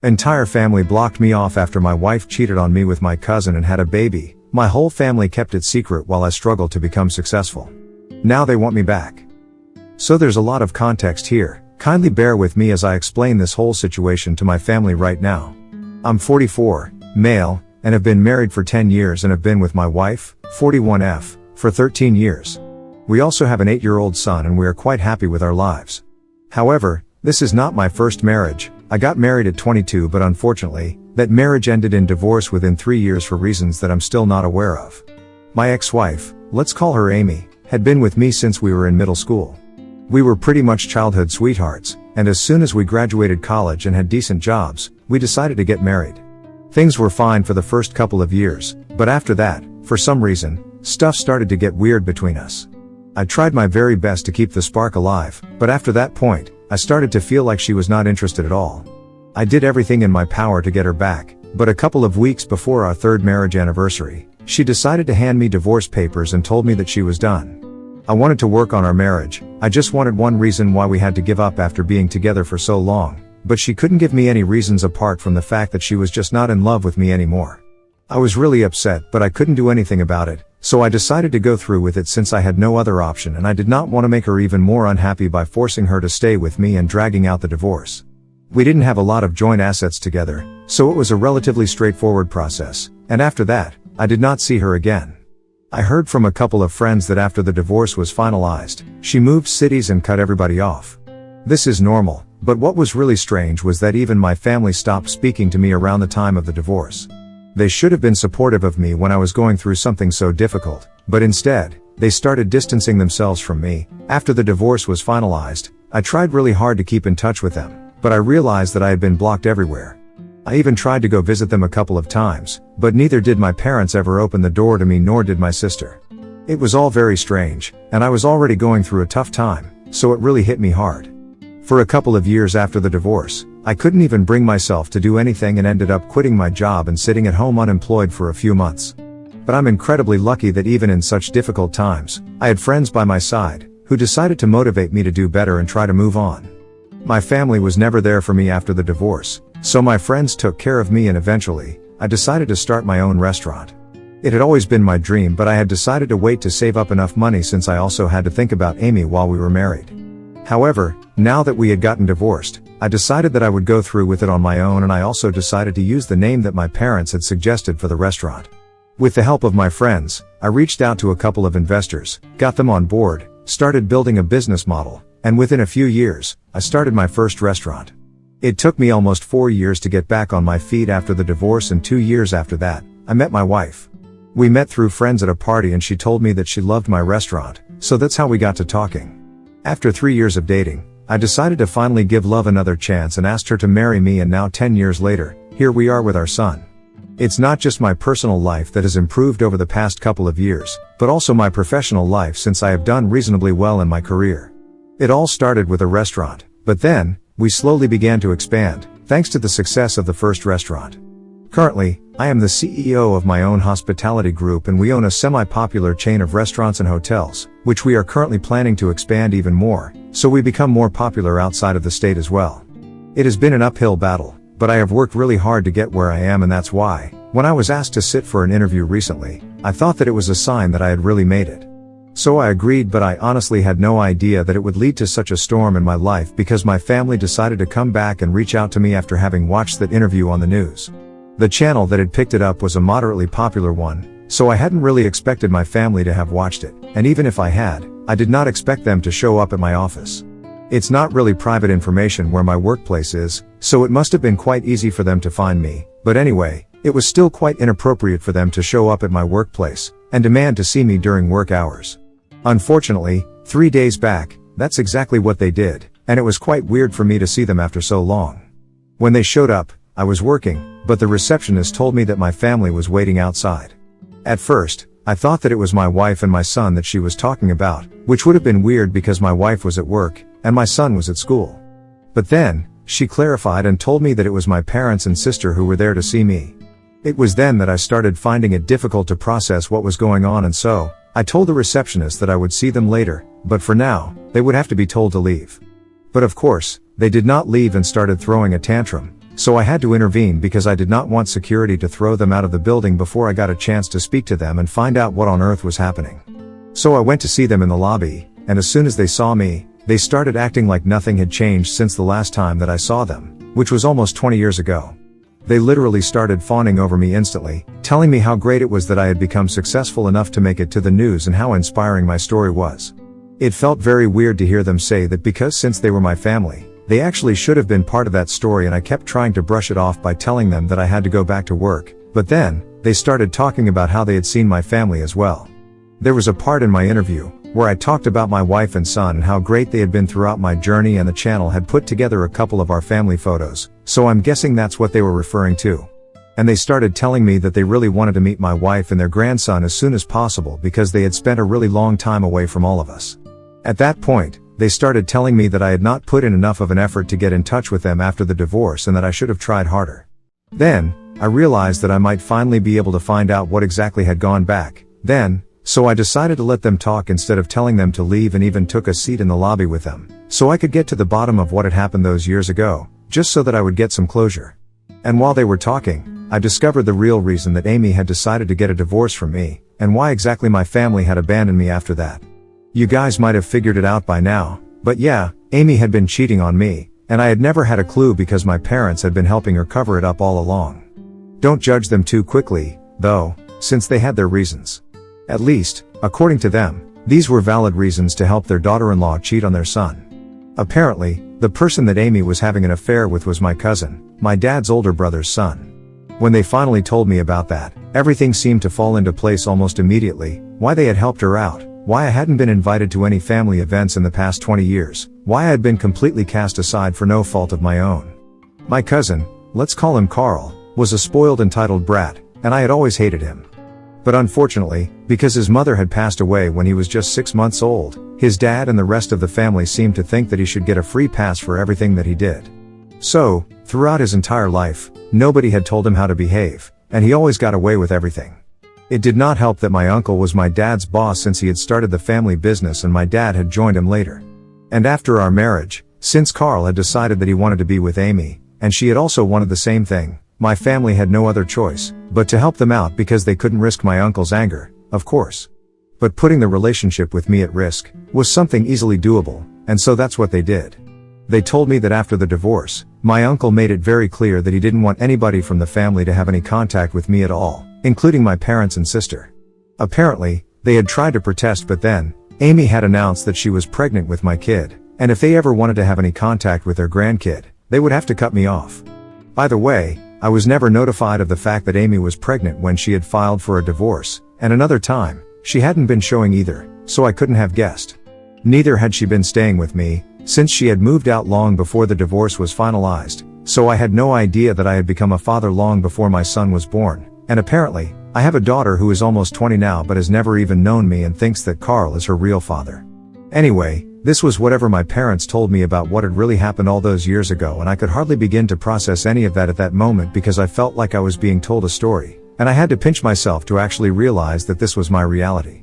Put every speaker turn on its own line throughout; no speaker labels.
Entire family blocked me off after my wife cheated on me with my cousin and had a baby. My whole family kept it secret while I struggled to become successful. Now they want me back. So there's a lot of context here. Kindly bear with me as I explain this whole situation to my family right now. I'm 44, male, and have been married for 10 years and have been with my wife, 41F, for 13 years. We also have an 8-year-old son and we are quite happy with our lives. However, this is not my first marriage. I got married at 22, but unfortunately, that marriage ended in divorce within 3 years for reasons that I'm still not aware of. My ex-wife, let's call her Amy, had been with me since we were in middle school. We were pretty much childhood sweethearts, and as soon as we graduated college and had decent jobs, we decided to get married. Things were fine for the first couple of years, but after that, for some reason, stuff started to get weird between us. I tried my very best to keep the spark alive, but after that point, I started to feel like she was not interested at all. I did everything in my power to get her back, but a couple of weeks before our 3rd marriage anniversary, she decided to hand me divorce papers and told me that she was done. I wanted to work on our marriage. I just wanted one reason why we had to give up after being together for so long, but she couldn't give me any reasons apart from the fact that she was just not in love with me anymore. I was really upset, but I couldn't do anything about it, so I decided to go through with it since I had no other option and I did not want to make her even more unhappy by forcing her to stay with me and dragging out the divorce. We didn't have a lot of joint assets together, so it was a relatively straightforward process, and after that, I did not see her again. I heard from a couple of friends that after the divorce was finalized, she moved cities and cut everybody off. This is normal, but what was really strange was that even my family stopped speaking to me around the time of the divorce. They should have been supportive of me when I was going through something so difficult, but instead, they started distancing themselves from me. After the divorce was finalized, I tried really hard to keep in touch with them, but I realized that I had been blocked everywhere. I even tried to go visit them a couple of times, but neither did my parents ever open the door to me nor did my sister. It was all very strange, and I was already going through a tough time, so it really hit me hard. For a couple of years after the divorce, I couldn't even bring myself to do anything and ended up quitting my job and sitting at home unemployed for a few months. But I'm incredibly lucky that even in such difficult times, I had friends by my side, who decided to motivate me to do better and try to move on. My family was never there for me after the divorce, so my friends took care of me and eventually, I decided to start my own restaurant. It had always been my dream, but I had decided to wait to save up enough money since I also had to think about Amy while we were married. However, now that we had gotten divorced, I decided that I would go through with it on my own, and I also decided to use the name that my parents had suggested for the restaurant. With the help of my friends, I reached out to a couple of investors, got them on board, started building a business model, and within a few years, I started my first restaurant. It took me almost 4 years to get back on my feet after the divorce, and 2 years after that, I met my wife. We met through friends at a party and she told me that she loved my restaurant, so that's how we got to talking. After 3 years of dating, I decided to finally give love another chance and asked her to marry me, and now 10 years later, here we are with our son. It's not just my personal life that has improved over the past couple of years, but also my professional life since I have done reasonably well in my career. It all started with a restaurant, but then, we slowly began to expand, thanks to the success of the first restaurant. Currently, I am the CEO of my own hospitality group and we own a semi-popular chain of restaurants and hotels, which we are currently planning to expand even more, so we become more popular outside of the state as well. It has been an uphill battle, but I have worked really hard to get where I am, and that's why, when I was asked to sit for an interview recently, I thought that it was a sign that I had really made it. So I agreed, but I honestly had no idea that it would lead to such a storm in my life because my family decided to come back and reach out to me after having watched that interview on the news. The channel that had picked it up was a moderately popular one, so I hadn't really expected my family to have watched it, and even if I had, I did not expect them to show up at my office. It's not really private information where my workplace is, so it must have been quite easy for them to find me, but anyway, it was still quite inappropriate for them to show up at my workplace and demand to see me during work hours. Unfortunately, 3 days back, that's exactly what they did, and it was quite weird for me to see them after so long. When they showed up, I was working, but the receptionist told me that my family was waiting outside. At first, I thought that it was my wife and my son that she was talking about, which would have been weird because my wife was at work, and my son was at school. But then, she clarified and told me that it was my parents and sister who were there to see me. It was then that I started finding it difficult to process what was going on, and so, I told the receptionist that I would see them later, but for now, they would have to be told to leave. But of course, they did not leave and started throwing a tantrum, So I had to intervene because I did not want security to throw them out of the building before I got a chance to speak to them and find out what on earth was happening. So I went to see them in the lobby, and as soon as they saw me, they started acting like nothing had changed since the last time that I saw them, which was almost 20 years ago. They literally started fawning over me instantly, telling me how great it was that I had become successful enough to make it to the news and how inspiring my story was. It felt very weird to hear them say that because since they were my family, they actually should have been part of that story, and I kept trying to brush it off by telling them that I had to go back to work, but then, they started talking about how they had seen my family as well. There was a part in my interview, where I talked about my wife and son and how great they had been throughout my journey, and the channel had put together a couple of our family photos, so I'm guessing that's what they were referring to. And they started telling me that they really wanted to meet my wife and their grandson as soon as possible because they had spent a really long time away from all of us. At that point, they started telling me that I had not put in enough of an effort to get in touch with them after the divorce and that I should have tried harder. Then, I realized that I might finally be able to find out what exactly had gone back then, so I decided to let them talk instead of telling them to leave, and even took a seat in the lobby with them, so I could get to the bottom of what had happened those years ago, just so that I would get some closure. And while they were talking, I discovered the real reason that Amy had decided to get a divorce from me, and why exactly my family had abandoned me after that. You guys might have figured it out by now, but yeah, Amy had been cheating on me, and I had never had a clue because my parents had been helping her cover it up all along. Don't judge them too quickly, though, since they had their reasons. At least, according to them, these were valid reasons to help their daughter-in-law cheat on their son. Apparently, the person that Amy was having an affair with was my cousin, my dad's older brother's son. When they finally told me about that, everything seemed to fall into place almost immediately: why they had helped her out, why I hadn't been invited to any family events in the past 20 years, why I had been completely cast aside for no fault of my own. My cousin, let's call him Carl, was a spoiled, entitled brat, and I had always hated him. But unfortunately, because his mother had passed away when he was just 6 months old, his dad and the rest of the family seemed to think that he should get a free pass for everything that he did. So, throughout his entire life, nobody had told him how to behave, and he always got away with everything. It did not help that my uncle was my dad's boss since he had started the family business and my dad had joined him later. And after our marriage, since Carl had decided that he wanted to be with Amy, and she had also wanted the same thing, my family had no other choice but to help them out because they couldn't risk my uncle's anger, of course. But putting the relationship with me at risk was something easily doable, and so that's what they did. They told me that after the divorce, my uncle made it very clear that he didn't want anybody from the family to have any contact with me at all, including my parents and sister. Apparently, they had tried to protest, but then, Amy had announced that she was pregnant with my kid, and if they ever wanted to have any contact with their grandkid, they would have to cut me off. By the way, I was never notified of the fact that Amy was pregnant when she had filed for a divorce, and another time, she hadn't been showing either, so I couldn't have guessed. Neither had she been staying with me, since she had moved out long before the divorce was finalized, so I had no idea that I had become a father long before my son was born, and apparently, I have a daughter who is almost 20 now but has never even known me and thinks that Carl is her real father. Anyway, this was whatever my parents told me about what had really happened all those years ago, and I could hardly begin to process any of that at that moment because I felt like I was being told a story, and I had to pinch myself to actually realize that this was my reality.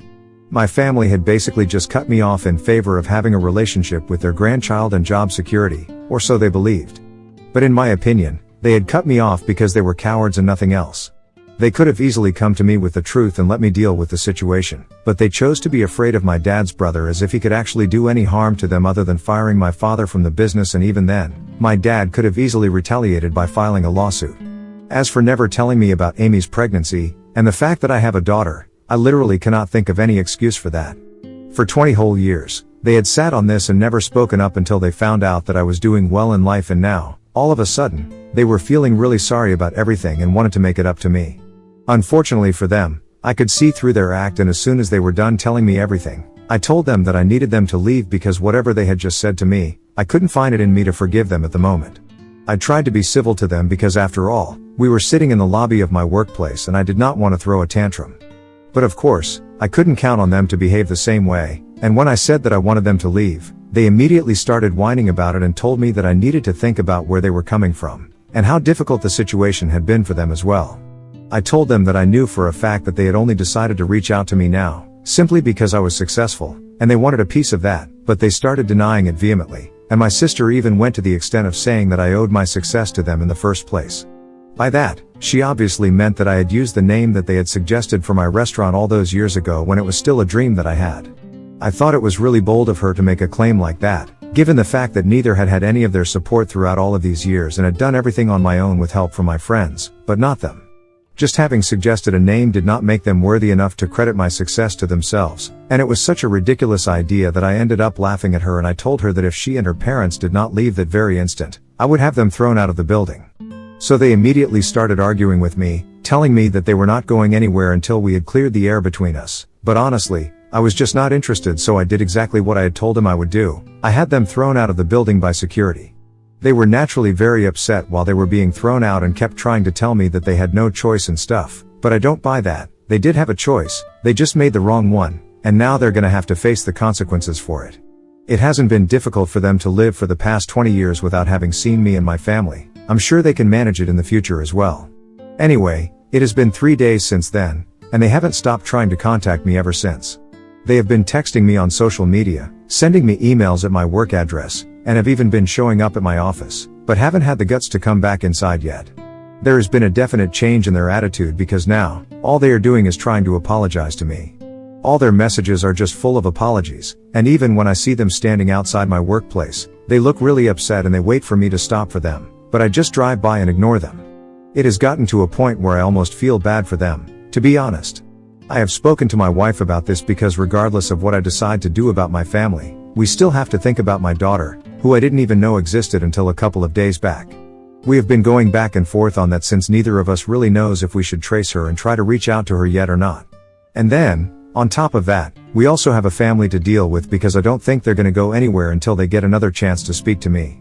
My family had basically just cut me off in favor of having a relationship with their grandchild and job security, or so they believed. But in my opinion, they had cut me off because they were cowards and nothing else. They could have easily come to me with the truth and let me deal with the situation, but they chose to be afraid of my dad's brother as if he could actually do any harm to them other than firing my father from the business, and even then, my dad could have easily retaliated by filing a lawsuit. As for never telling me about Amy's pregnancy, and the fact that I have a daughter, I literally cannot think of any excuse for that. For 20 whole years, they had sat on this and never spoken up until they found out that I was doing well in life, and now, all of a sudden, they were feeling really sorry about everything and wanted to make it up to me. Unfortunately for them, I could see through their act, and as soon as they were done telling me everything, I told them that I needed them to leave because whatever they had just said to me, I couldn't find it in me to forgive them at the moment. I tried to be civil to them because after all, we were sitting in the lobby of my workplace and I did not want to throw a tantrum. But of course, I couldn't count on them to behave the same way, and when I said that I wanted them to leave, they immediately started whining about it and told me that I needed to think about where they were coming from, and how difficult the situation had been for them as well. I told them that I knew for a fact that they had only decided to reach out to me now, simply because I was successful, and they wanted a piece of that, but they started denying it vehemently, and my sister even went to the extent of saying that I owed my success to them in the first place. By that, she obviously meant that I had used the name that they had suggested for my restaurant all those years ago when it was still a dream that I had. I thought it was really bold of her to make a claim like that, given the fact that neither had had any of their support throughout all of these years and had done everything on my own with help from my friends, but not them. Just having suggested a name did not make them worthy enough to credit my success to themselves, and it was such a ridiculous idea that I ended up laughing at her, and I told her that if she and her parents did not leave that very instant, I would have them thrown out of the building. So they immediately started arguing with me, telling me that they were not going anywhere until we had cleared the air between us, but honestly, I was just not interested, so I did exactly what I had told them I would do. I had them thrown out of the building by security. They were naturally very upset while they were being thrown out and kept trying to tell me that they had no choice and stuff, but I don't buy that. They did have a choice, they just made the wrong one, and now they're gonna have to face the consequences for it. It hasn't been difficult for them to live for the past 20 years without having seen me and my family. I'm sure they can manage it in the future as well. Anyway, it has been 3 days since then, and they haven't stopped trying to contact me ever since. They have been texting me on social media, sending me emails at my work address, and have even been showing up at my office, but haven't had the guts to come back inside yet. There has been a definite change in their attitude because now, all they are doing is trying to apologize to me. All their messages are just full of apologies, and even when I see them standing outside my workplace, they look really upset and they wait for me to stop for them, but I just drive by and ignore them. It has gotten to a point where I almost feel bad for them, to be honest. I have spoken to my wife about this because regardless of what I decide to do about my family, we still have to think about my daughter, who I didn't even know existed until a couple of days back. We have been going back and forth on that since neither of us really knows if we should trace her and try to reach out to her yet or not. And then, on top of that, we also have a family to deal with because I don't think they're gonna go anywhere until they get another chance to speak to me.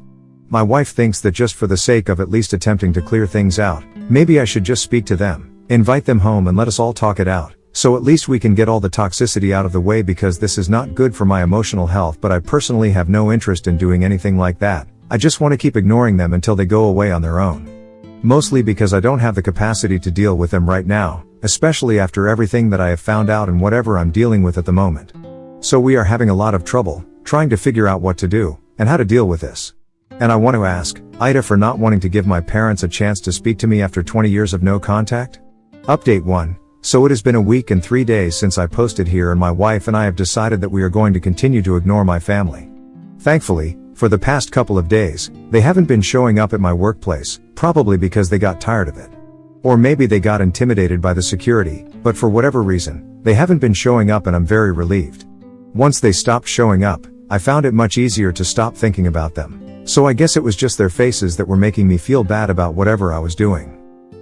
My wife thinks that just for the sake of at least attempting to clear things out, maybe I should just speak to them, invite them home and let us all talk it out. So at least we can get all the toxicity out of the way because this is not good for my emotional health, but I personally have no interest in doing anything like that. I just want to keep ignoring them until they go away on their own. Mostly because I don't have the capacity to deal with them right now, especially after everything that I have found out and whatever I'm dealing with at the moment. So we are having a lot of trouble, trying to figure out what to do, and how to deal with this. And I want to ask, Ida for not wanting to give my parents a chance to speak to me after 20 years of no contact? Update 1. So it has been a week and 3 days since I posted here, and my wife and I have decided that we are going to continue to ignore my family. Thankfully, for the past couple of days, they haven't been showing up at my workplace, probably because they got tired of it. Or maybe they got intimidated by the security, but for whatever reason, they haven't been showing up and I'm very relieved. Once they stopped showing up, I found it much easier to stop thinking about them. So I guess it was just their faces that were making me feel bad about whatever I was doing.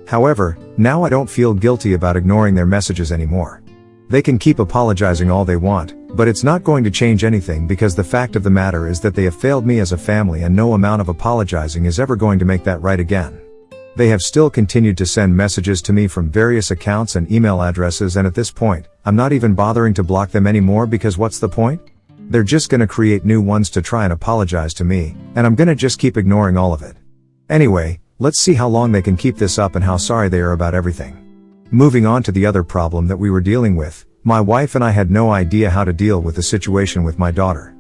However, now I don't feel guilty about ignoring their messages anymore. They can keep apologizing all they want, but it's not going to change anything because the fact of the matter is that they have failed me as a family and no amount of apologizing is ever going to make that right again. They have still continued to send messages to me from various accounts and email addresses, and at this point, I'm not even bothering to block them anymore because what's the point? They're just gonna create new ones to try and apologize to me, and I'm gonna just keep ignoring all of it. Anyway, let's see how long they can keep this up and how sorry they are about everything. Moving on to the other problem that we were dealing with, my wife and I had no idea how to deal with the situation with my daughter.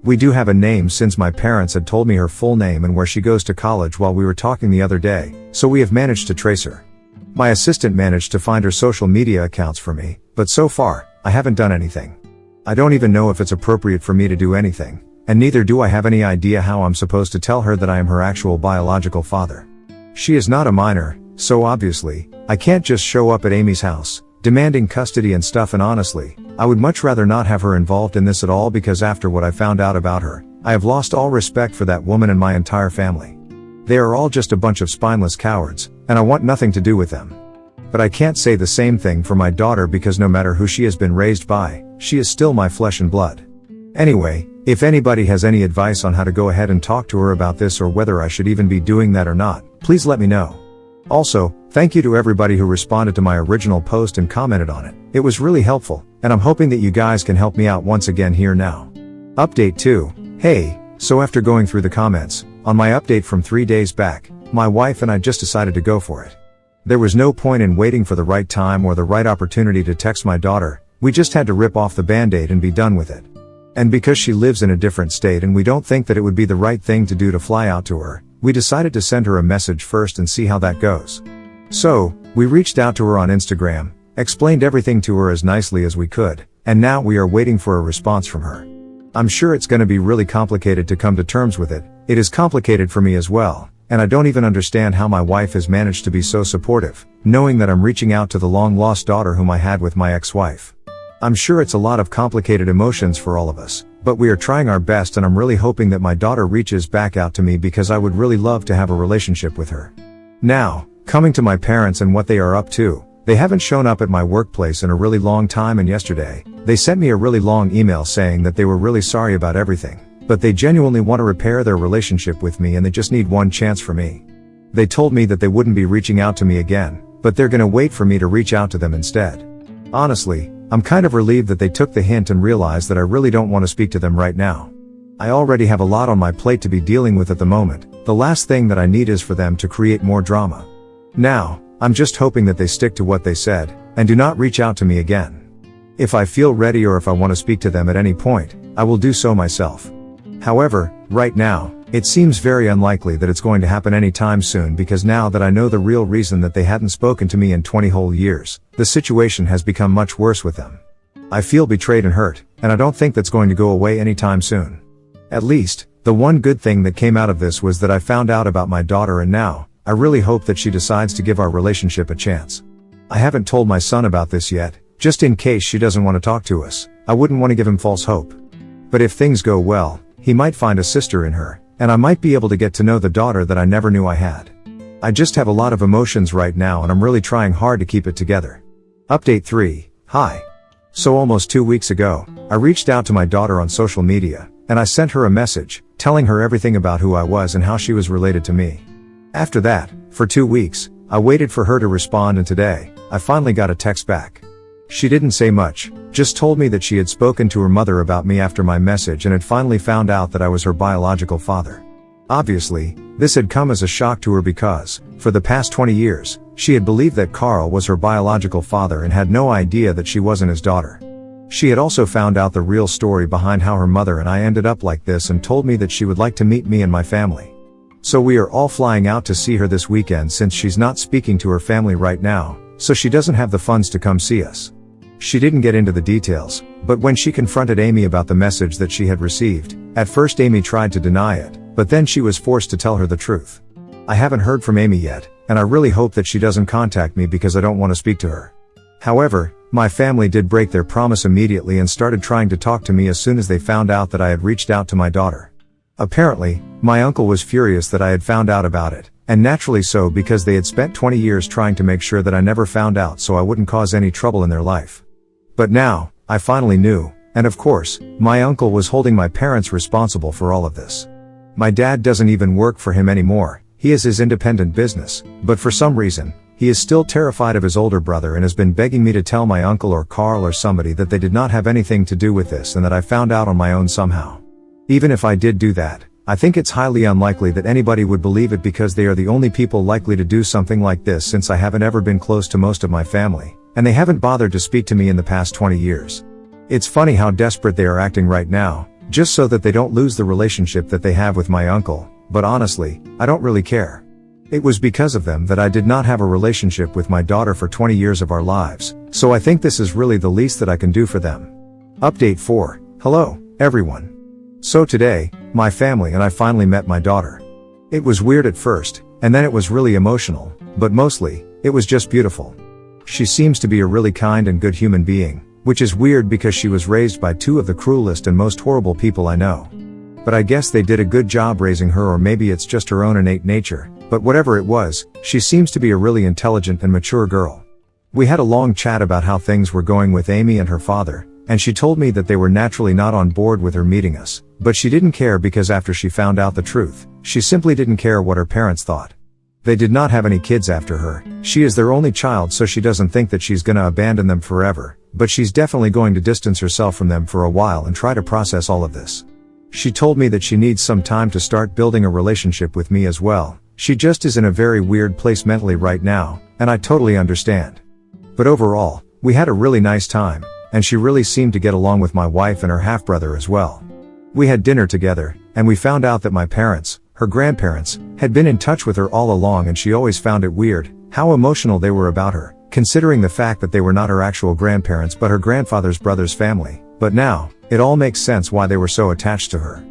We do have a name since my parents had told me her full name and where she goes to college while we were talking the other day, so we have managed to trace her. My assistant managed to find her social media accounts for me, but so far, I haven't done anything. I don't even know if it's appropriate for me to do anything, and neither do I have any idea how I'm supposed to tell her that I am her actual biological father. She is not a minor, so obviously, I can't just show up at Amy's house, demanding custody and stuff, and honestly, I would much rather not have her involved in this at all because after what I found out about her, I have lost all respect for that woman and my entire family. They are all just a bunch of spineless cowards, and I want nothing to do with them. But I can't say the same thing for my daughter because no matter who she has been raised by, she is still my flesh and blood. Anyway, if anybody has any advice on how to go ahead and talk to her about this or whether I should even be doing that or not, please let me know. Also, thank you to everybody who responded to my original post and commented on it. It was really helpful, and I'm hoping that you guys can help me out once again here now. Update 2. Hey, so after going through the comments, on my update from 3 days back, my wife and I just decided to go for it. There was no point in waiting for the right time or the right opportunity to text my daughter, we just had to rip off the band-aid and be done with it. And because she lives in a different state and we don't think that it would be the right thing to do to fly out to her, we decided to send her a message first and see how that goes. So, we reached out to her on Instagram, explained everything to her as nicely as we could, and now we are waiting for a response from her. I'm sure it's going to be really complicated to come to terms with it. It is complicated for me as well, and I don't even understand how my wife has managed to be so supportive, knowing that I'm reaching out to the long-lost daughter whom I had with my ex-wife. I'm sure it's a lot of complicated emotions for all of us, but we are trying our best and I'm really hoping that my daughter reaches back out to me because I would really love to have a relationship with her. Now, coming to my parents and what they are up to, they haven't shown up at my workplace in a really long time, and yesterday, they sent me a really long email saying that they were really sorry about everything, but they genuinely want to repair their relationship with me and they just need one chance for me. They told me that they wouldn't be reaching out to me again, but they're gonna wait for me to reach out to them instead. Honestly, I'm kind of relieved that they took the hint and realized that I really don't want to speak to them right now. I already have a lot on my plate to be dealing with at the moment. The last thing that I need is for them to create more drama. Now, I'm just hoping that they stick to what they said, and do not reach out to me again. If I feel ready or if I want to speak to them at any point, I will do so myself. However, right now, it seems very unlikely that it's going to happen anytime soon because now that I know the real reason that they hadn't spoken to me in 20 whole years, the situation has become much worse with them. I feel betrayed and hurt, and I don't think that's going to go away anytime soon. At least, the one good thing that came out of this was that I found out about my daughter, and now, I really hope that she decides to give our relationship a chance. I haven't told my son about this yet, just in case she doesn't want to talk to us. I wouldn't want to give him false hope. But if things go well, he might find a sister in her, and I might be able to get to know the daughter that I never knew I had. I just have a lot of emotions right now and I'm really trying hard to keep it together. Update 3. Hi. So almost 2 weeks ago, I reached out to my daughter on social media, and I sent her a message, telling her everything about who I was and how she was related to me. After that, for 2 weeks, I waited for her to respond, and today, I finally got a text back. She didn't say much, just told me that she had spoken to her mother about me after my message and had finally found out that I was her biological father. Obviously, this had come as a shock to her because, for the past 20 years, she had believed that Carl was her biological father and had no idea that she wasn't his daughter. She had also found out the real story behind how her mother and I ended up like this and told me that she would like to meet me and my family. So we are all flying out to see her this weekend since she's not speaking to her family right now, so she doesn't have the funds to come see us. She didn't get into the details, but when she confronted Amy about the message that she had received, at first Amy tried to deny it, but then she was forced to tell her the truth. I haven't heard from Amy yet, and I really hope that she doesn't contact me because I don't want to speak to her. However, my family did break their promise immediately and started trying to talk to me as soon as they found out that I had reached out to my daughter. Apparently, my uncle was furious that I had found out about it, and naturally so because they had spent 20 years trying to make sure that I never found out so I wouldn't cause any trouble in their life. But now, I finally knew, and of course, my uncle was holding my parents responsible for all of this. My dad doesn't even work for him anymore, he has his independent business, but for some reason, he is still terrified of his older brother and has been begging me to tell my uncle or Carl or somebody that they did not have anything to do with this and that I found out on my own somehow. Even if I did do that, I think it's highly unlikely that anybody would believe it because they are the only people likely to do something like this since I haven't ever been close to most of my family, and they haven't bothered to speak to me in the past 20 years. It's funny how desperate they are acting right now, just so that they don't lose the relationship that they have with my uncle, but honestly, I don't really care. It was because of them that I did not have a relationship with my daughter for 20 years of our lives, so I think this is really the least that I can do for them. Update 4. Hello, everyone. So today, my family and I finally met my daughter. It was weird at first, and then it was really emotional, but mostly, it was just beautiful. She seems to be a really kind and good human being, which is weird because she was raised by two of the cruelest and most horrible people I know. But I guess they did a good job raising her, or maybe it's just her own innate nature, but whatever it was, she seems to be a really intelligent and mature girl. We had a long chat about how things were going with Amy and her father, and she told me that they were naturally not on board with her meeting us, but she didn't care because after she found out the truth, she simply didn't care what her parents thought. They did not have any kids after her, she is their only child, so she doesn't think that she's gonna abandon them forever, but she's definitely going to distance herself from them for a while and try to process all of this. She told me that she needs some time to start building a relationship with me as well. She just is in a very weird place mentally right now, and I totally understand. But overall, we had a really nice time, and she really seemed to get along with my wife and her half-brother as well. We had dinner together, and we found out that my parents, her grandparents, had been in touch with her all along, and she always found it weird how emotional they were about her, considering the fact that they were not her actual grandparents but her grandfather's brother's family. But now, it all makes sense why they were so attached to her.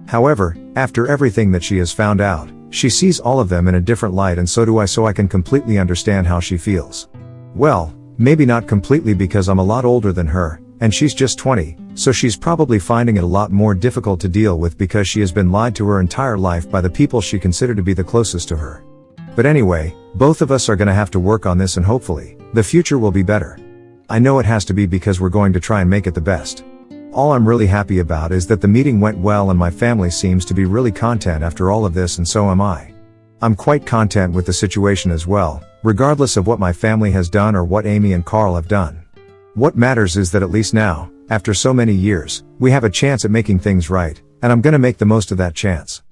However, after everything that she has found out, she sees all of them in a different light, and so do I, so I can completely understand how she feels. Well, maybe not completely, because I'm a lot older than her, and she's just 20, so she's probably finding it a lot more difficult to deal with because she has been lied to her entire life by the people she considered to be the closest to her. But anyway, both of us are gonna have to work on this, and hopefully, the future will be better. I know it has to be, because we're going to try and make it the best. All I'm really happy about is that the meeting went well, and my family seems to be really content after all of this, and so am I. I'm quite content with the situation as well, regardless of what my family has done or what Amy and Carl have done. What matters is that at least now, after so many years, we have a chance at making things right, and I'm gonna make the most of that chance.